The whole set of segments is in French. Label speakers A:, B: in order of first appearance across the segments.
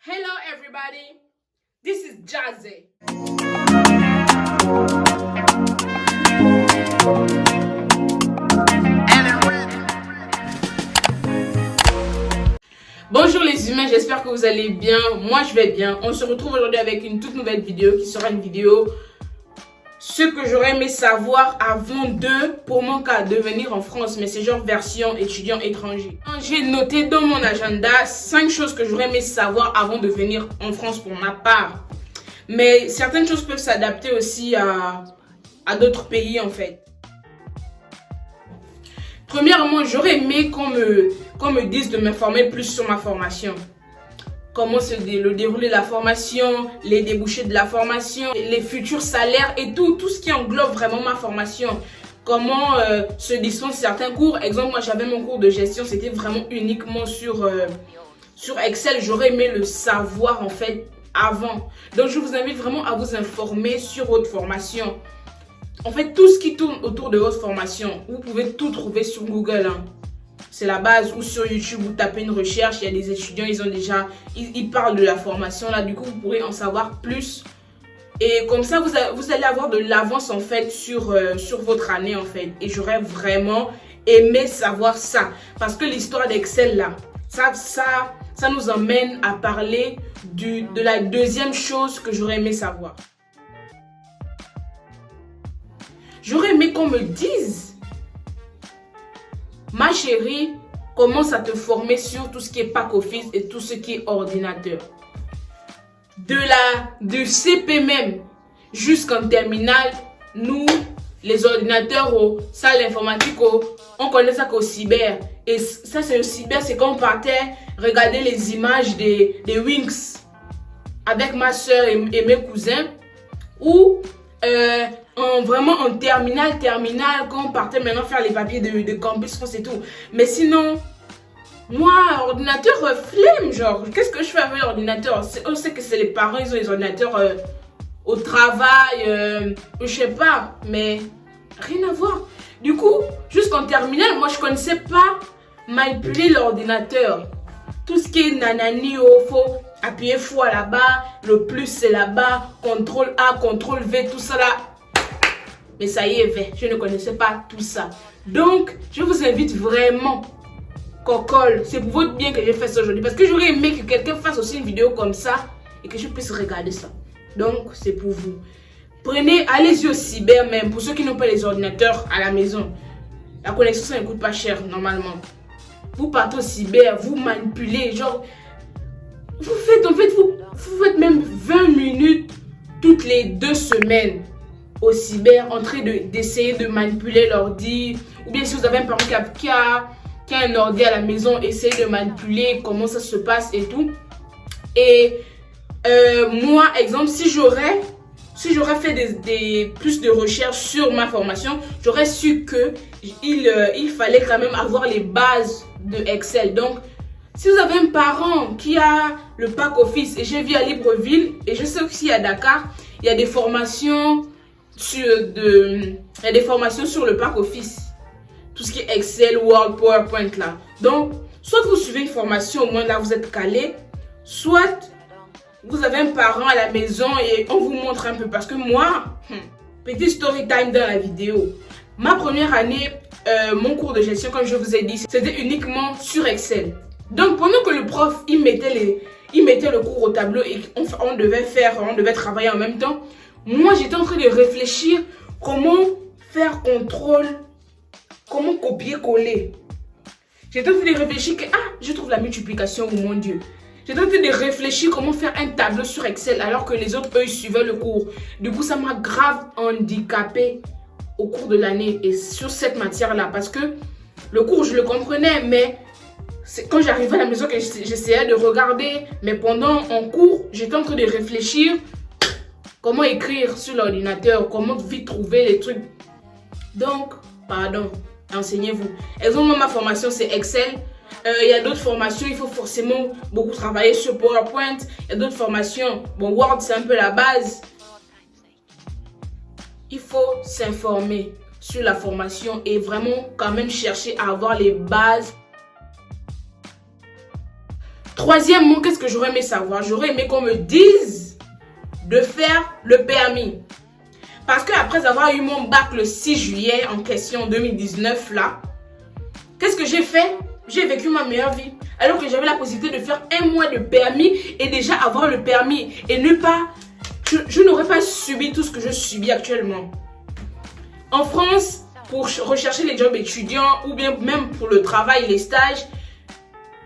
A: Hello everybody, this is Jazzy. Bonjour les humains, j'espère que vous allez bien. Moi je vais bien. On se retrouve aujourd'hui avec une toute nouvelle vidéo qui sera une vidéo ce que j'aurais aimé savoir avant pour mon cas, de venir en France, mais c'est genre version étudiant étranger. J'ai noté dans mon agenda 5 choses que j'aurais aimé savoir avant de venir en France pour ma part. Mais certaines choses peuvent s'adapter aussi à d'autres pays en fait. Premièrement, j'aurais aimé qu'on me dise de m'informer plus sur ma formation. Comment le déroulé de la formation, les débouchés de la formation, les futurs salaires et tout ce qui englobe vraiment ma formation. Comment se dispensent certains cours. Exemple, moi j'avais mon cours de gestion, c'était vraiment uniquement sur Excel. J'aurais aimé le savoir en fait avant. Donc je vous invite vraiment à vous informer sur votre formation. En fait, tout ce qui tourne autour de votre formation, vous pouvez tout trouver sur Google. C'est la base, ou sur YouTube, vous tapez une recherche, il y a des étudiants, ils parlent de la formation là, du coup vous pourrez en savoir plus. Et comme ça, vous allez avoir de l'avance en fait sur votre année en fait. Et j'aurais vraiment aimé savoir ça. Parce que l'histoire d'Excel là, ça nous emmène à parler de la deuxième chose que j'aurais aimé savoir. J'aurais aimé qu'on me dise: ma chérie, commence à te former sur tout ce qui est pack office et tout ce qui est ordinateur. De CP même jusqu'en terminale, nous, les ordinateurs, salle informatique, on connaît ça qu'au cyber. Et ça, c'est au cyber, c'est quand on partait regarder les images des Wings avec ma soeur et mes cousins. Ou vraiment en terminale, quand on partait maintenant faire les papiers de campus France et tout. Mais sinon, moi, ordinateur, flemme, genre, qu'est-ce que je fais avec l'ordinateur? On sait que c'est les parents, ils ont les ordinateurs au travail, je sais pas, mais rien à voir. Du coup, jusqu'en terminale, moi, je connaissais pas manipuler l'ordinateur. Tout ce qui est nanani, faut appuyer fois là-bas, le plus c'est là-bas, CTRL A, CTRL V, tout ça là. Mais ça y est, je ne connaissais pas tout ça. Donc, je vous invite vraiment, Cocole, c'est pour votre bien que j'ai fait ça aujourd'hui. Parce que j'aurais aimé que quelqu'un fasse aussi une vidéo comme ça et que je puisse regarder ça. Donc, c'est pour vous. Allez-y au cyber même, pour ceux qui n'ont pas les ordinateurs à la maison. La connexion, ça ne coûte pas cher normalement. Vous partez au cyber, vous manipulez, genre, vous faites même 20 minutes toutes les 2 semaines au cyber en train d'essayer de manipuler l'ordi. Ou bien si vous avez un parent qui a un ordi à la maison, essayez de manipuler comment ça se passe et tout. Et moi, exemple, si j'aurais fait plus de recherches sur ma formation, j'aurais su que il fallait quand même avoir les bases de Excel. Donc, si vous avez un parent qui a le pack office, et j'ai vu à Libreville, et je sais aussi à Dakar, il y a des formations sur le pack office. Tout ce qui est Excel, Word, PowerPoint là. Donc, soit vous suivez une formation, au moins là vous êtes calé, soit vous avez un parent à la maison et on vous montre un peu. Parce que moi, petit story time dans la vidéo. Ma première année, mon cours de gestion, comme je vous ai dit, c'était uniquement sur Excel. Donc, pendant que le prof, il mettait le cours au tableau et on devait travailler en même temps, moi, j'étais en train de réfléchir comment faire contrôle, comment copier-coller. J'étais en train de réfléchir que, je trouve la multiplication, oh mon Dieu. J'étais en train de réfléchir comment faire un tableau sur Excel alors que les autres, eux, ils suivaient le cours. Du coup, ça m'a grave handicapé au cours de l'année et sur cette matière-là. Parce que le cours, je le comprenais, mais c'est quand j'arrivais à la maison que j'essayais de regarder. Mais pendant en cours, j'étais en train de réfléchir comment écrire sur l'ordinateur, comment vite trouver les trucs. Donc, pardon, enseignez-vous. Exemple, ma formation, c'est Excel. Il y a d'autres formations, il faut forcément beaucoup travailler sur PowerPoint. Il y a d'autres formations, bon, Word, c'est un peu la base. Il faut s'informer sur la formation et vraiment quand même chercher à avoir les bases. Troisièmement, qu'est-ce que j'aurais aimé savoir? J'aurais aimé qu'on me dise de faire le permis. Parce que après avoir eu mon bac le 6 juillet en question 2019 là, qu'est-ce que j'ai fait? J'ai vécu ma meilleure vie. Alors que j'avais la possibilité de faire 1 mois de permis et déjà avoir le permis et ne pas... Je n'aurais pas subi tout ce que je subis actuellement. En France, pour rechercher les jobs étudiants ou bien même pour le travail, les stages,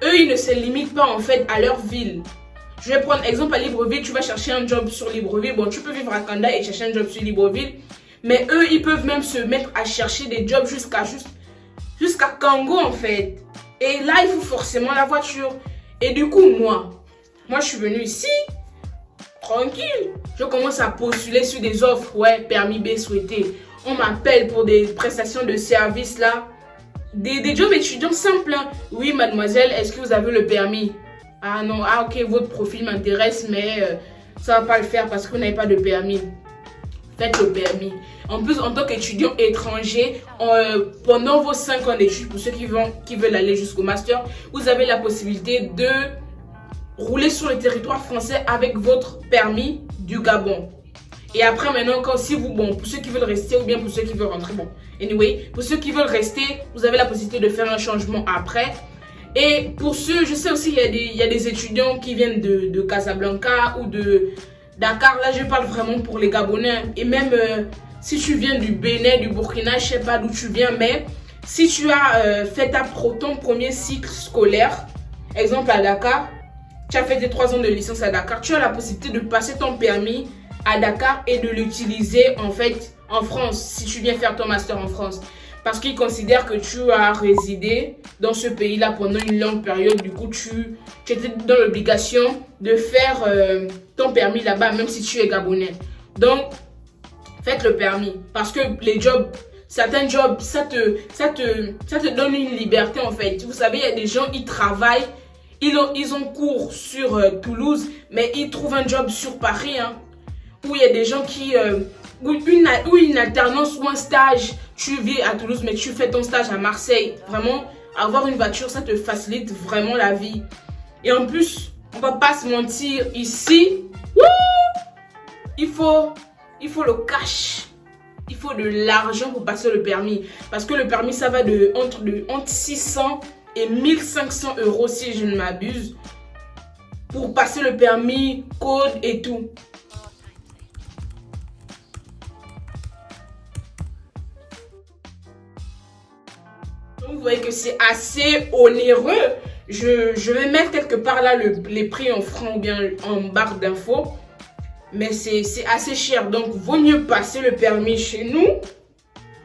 A: eux, ils ne se limitent pas en fait à leur ville. Je vais prendre exemple à Libreville, tu vas chercher un job sur Libreville. Bon, tu peux vivre à Kanda et chercher un job sur Libreville. Mais eux, ils peuvent même se mettre à chercher des jobs jusqu'à Kango en fait. Et là, il faut forcément la voiture. Et du coup, moi je suis venue ici, tranquille. Je commence à postuler sur des offres, ouais, permis B souhaité. On m'appelle pour des prestations de services là. Des jobs étudiants simples. Hein. Oui, mademoiselle, est-ce que vous avez le permis? Ah non, ah ok, votre profil m'intéresse, mais ça va pas le faire parce que vous n'avez pas de permis. Faites le permis. En plus, en tant qu'étudiant étranger, pendant vos 5 ans d'études, pour ceux qui veulent aller jusqu'au master, vous avez la possibilité de rouler sur le territoire français avec votre permis du Gabon. Et après, maintenant, pour ceux qui veulent rester ou bien pour ceux qui veulent rentrer, bon, anyway, pour ceux qui veulent rester, vous avez la possibilité de faire un changement après. Et pour ceux, je sais aussi, il y a des étudiants qui viennent de Casablanca ou de Dakar. Là, je parle vraiment pour les Gabonais. Et même si tu viens du Bénin, du Burkina, je sais pas d'où tu viens, mais si tu as fait ton premier cycle scolaire, exemple à Dakar, tu as fait tes 3 ans de licence à Dakar, tu as la possibilité de passer ton permis à Dakar et de l'utiliser en fait en France, si tu viens faire ton master en France. Parce qu'ils considèrent que tu as résidé dans ce pays-là pendant une longue période. Du coup, tu étais dans l'obligation de faire ton permis là-bas, même si tu es gabonais. Donc, faites le permis. Parce que les jobs, certains jobs, ça te donne une liberté en fait. Vous savez, il y a des gens, ils travaillent, ils ont cours sur Toulouse, mais ils trouvent un job sur Paris. Hein, où il y a des gens qui... ou une alternance ou un stage, tu vis à Toulouse mais tu fais ton stage à Marseille. Vraiment, avoir une voiture, ça te facilite vraiment la vie. Et en plus, on va pas se mentir, ici, il faut le cash. Il faut de l'argent pour passer le permis. Parce que le permis, ça va entre 600 et 1500 euros si je ne m'abuse. Pour passer le permis, code et tout. Donc, vous voyez que c'est assez onéreux. Je vais mettre quelque part là les prix en francs ou bien en barre d'infos. Mais c'est assez cher. Donc, vaut mieux passer le permis chez nous.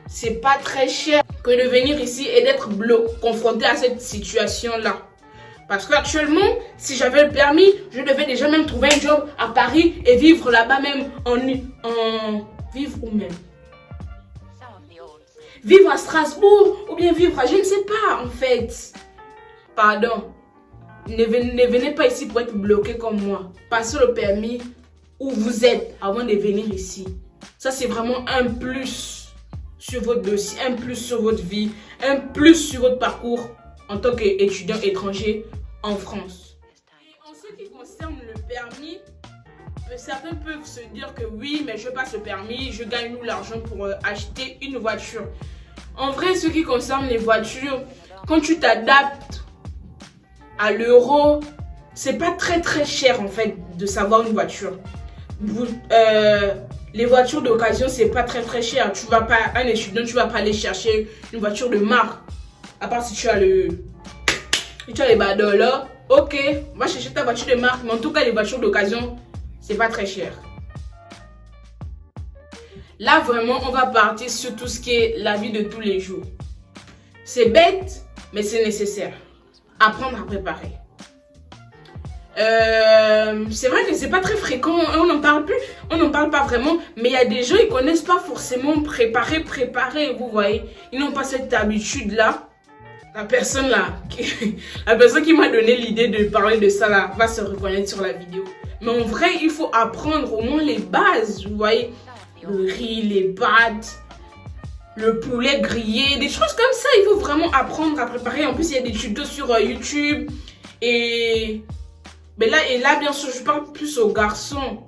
A: C'est pas très cher que de venir ici et d'être confronté à cette situation-là. Parce qu'actuellement, si j'avais le permis, je devais déjà même trouver un job à Paris et vivre là-bas même vivre où même? Vivre à Strasbourg ou bien vivre à... Je ne sais pas en fait. Pardon. Ne venez pas ici pour être bloqué comme moi. Passez le permis où vous êtes avant de venir ici. Ça c'est vraiment un plus sur votre dossier, un plus sur votre vie, un plus sur votre parcours en tant qu'étudiant étranger en France. Et en ce qui concerne le permis, certains peuvent se dire que oui, mais je passe le permis, je gagne l'argent pour acheter une voiture. En vrai, ce qui concerne les voitures, quand tu t'adaptes à l'euro, c'est pas très cher en fait de savoir une voiture. Les voitures d'occasion, c'est pas très cher. Tu vas pas, un étudiant, tu vas pas aller chercher une voiture de marque. À part si tu as les badauds là, ok, va chercher ta voiture de marque. Mais en tout cas, les voitures d'occasion, c'est pas très cher. Là, vraiment, on va partir sur tout ce qui est la vie de tous les jours. C'est bête, mais c'est nécessaire. Apprendre à préparer. C'est vrai que c'est pas très fréquent, on n'en parle plus, on n'en parle pas vraiment, mais il y a des gens, ils connaissent pas forcément préparer, vous voyez. Ils n'ont pas cette habitude-là. La personne qui m'a donné l'idée de parler de ça là, va se reconnaître sur la vidéo. Mais en vrai, il faut apprendre au moins les bases, vous voyez. Le riz, les pâtes, le poulet grillé, des choses comme ça. Il faut vraiment apprendre à préparer. En plus, il y a des tutos sur YouTube. Et, et là, bien sûr, je parle plus aux garçons.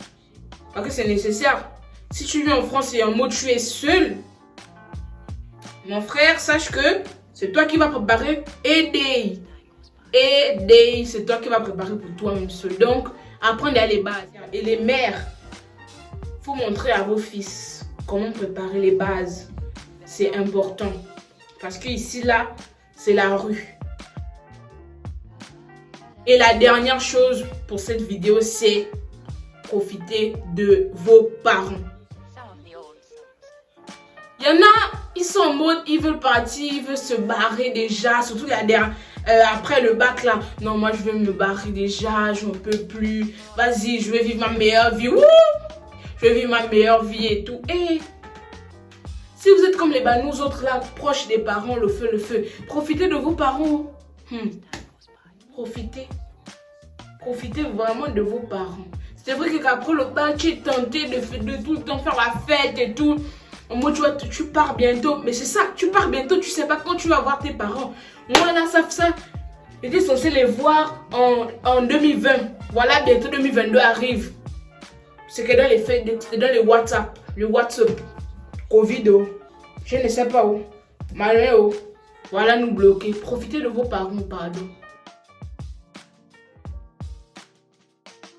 A: Parce que c'est nécessaire. Si tu vis en France et en mode tu es seul, mon frère, sache que c'est toi qui vas préparer Aider, c'est toi qui vas préparer pour toi-même seul. Donc, apprenez à les bases. Et les mères, il faut montrer à vos fils comment préparer les bases. C'est important. Parce que ici, là, c'est la rue. Et la dernière chose pour cette vidéo, c'est profiter de vos parents. Il y en a, ils sont en mode, ils veulent partir, ils veulent se barrer déjà, surtout après le bac là. Non, moi je veux me barrer déjà, j'en peux plus. Vas-y, je vais vivre ma meilleure vie. Wouh! Je vais vivre ma meilleure vie et tout. Et si vous êtes comme nous autres là, proches des parents, le feu, profitez de vos parents. Profitez vraiment de vos parents. C'est vrai qu'après le bac, tu es tenté de tout le temps faire la fête et tout. Moi, tu pars bientôt. Mais c'est ça, tu pars bientôt, tu sais pas quand tu vas voir tes parents. Moi, là, ça j'étais censé les voir en 2020. Voilà, bientôt 2022 arrive. C'est que dans les fêtes, dans les WhatsApp. Le WhatsApp. Covid, je ne sais pas où. Malin, voilà, nous bloquer. Profitez de vos parents, pardon.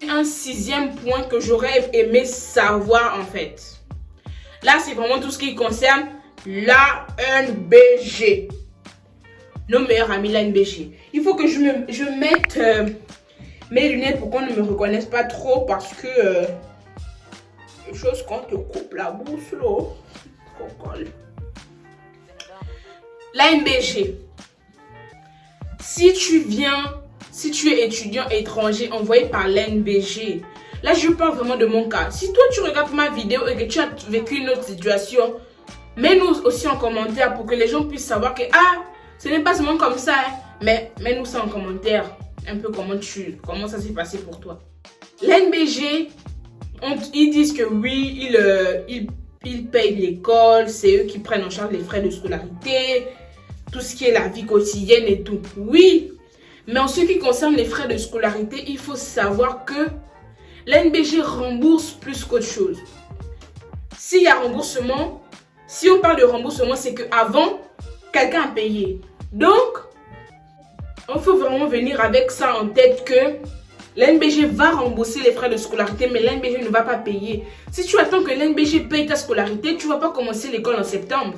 A: Un 6e point que j'aurais aimé savoir en fait. Là, c'est vraiment tout ce qui concerne l'ANBG. Nos meilleurs amis, l'ANBG. Il faut que je mette mes lunettes pour qu'on ne me reconnaisse pas trop parce que les choses quand te coupe la bouche là. L'ANBG. Si tu es étudiant étranger envoyé par l'ANBG, là je parle vraiment de mon cas. Si toi tu regardes ma vidéo et que tu as vécu une autre situation, mets-nous aussi en commentaire pour que les gens puissent savoir que ce n'est pas seulement comme ça, hein, mais mets-nous ça en commentaire, un peu comment ça s'est passé pour toi. L'ANBG, ils disent que oui, ils payent l'école, c'est eux qui prennent en charge les frais de scolarité, tout ce qui est la vie quotidienne et tout. Oui, mais en ce qui concerne les frais de scolarité, il faut savoir que l'ANBG rembourse plus qu'autre chose. S'il y a remboursement, si on parle de remboursement, c'est qu'avant, quelqu'un a payé. Donc, il faut vraiment venir avec ça en tête que l'ANBG va rembourser les frais de scolarité, mais l'ANBG ne va pas payer. Si tu attends que l'ANBG paye ta scolarité, tu ne vas pas commencer l'école en septembre.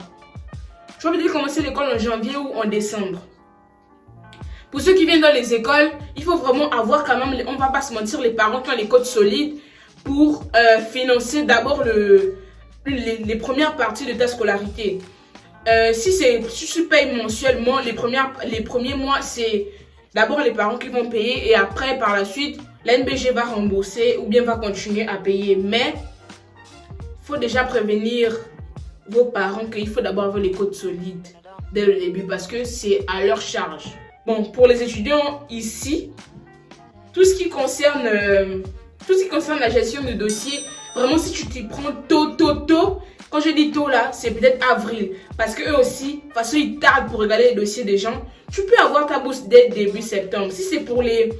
A: Tu vas peut-être commencer l'école en janvier ou en décembre. Pour ceux qui viennent dans les écoles, il faut vraiment avoir quand même, on ne va pas se mentir, les parents qui ont les codes solides pour financer d'abord les premières parties de ta scolarité. Si tu payes mensuellement, les premiers mois, c'est d'abord les parents qui vont payer et après, par la suite, l'ANBG va rembourser ou bien va continuer à payer. Mais il faut déjà prévenir vos parents qu'il faut d'abord avoir les codes solides dès le début parce que c'est à leur charge. Bon, pour les étudiants ici, tout ce qui concerne la gestion de dossier, vraiment si tu t'y prends tôt, quand je dis tôt là, c'est peut-être avril. Parce que eux aussi, de toute façon, ils tardent pour regarder les dossiers des gens. Tu peux avoir ta bourse dès début septembre. Si c'est pour les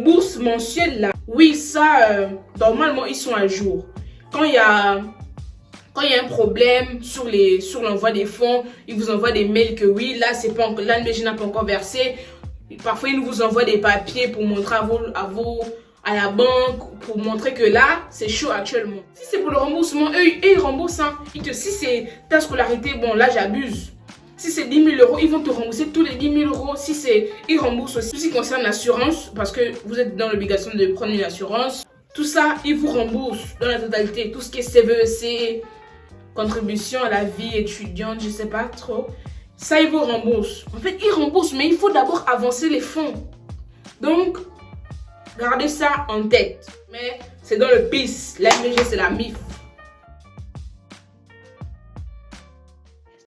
A: bourses mensuelles là, oui, ça, normalement, ils sont à jour. Quand il y a un problème sur l'envoi des fonds, ils vous envoient des mails que oui, là, c'est pas encore, l'ANBG n'a pas encore versé. Parfois, ils vous envoient des papiers pour montrer à la banque, pour montrer que là, c'est chaud actuellement. Si c'est pour le remboursement, eux ils remboursent. Hein. Si c'est ta scolarité, bon, là, j'abuse. Si c'est 10 000 €, ils vont te rembourser tous les 10 000 €. Ils remboursent aussi. Tout ce qui concerne l'assurance, parce que vous êtes dans l'obligation de prendre une assurance, tout ça, ils vous remboursent dans la totalité. Tout ce qui est CVEC, contribution à la vie étudiante, je sais pas trop. Ça, ils vous remboursent. En fait, ils remboursent, mais il faut d'abord avancer les fonds. Donc, gardez ça en tête. Mais c'est dans le PIS. L'ANBG, c'est la MIF.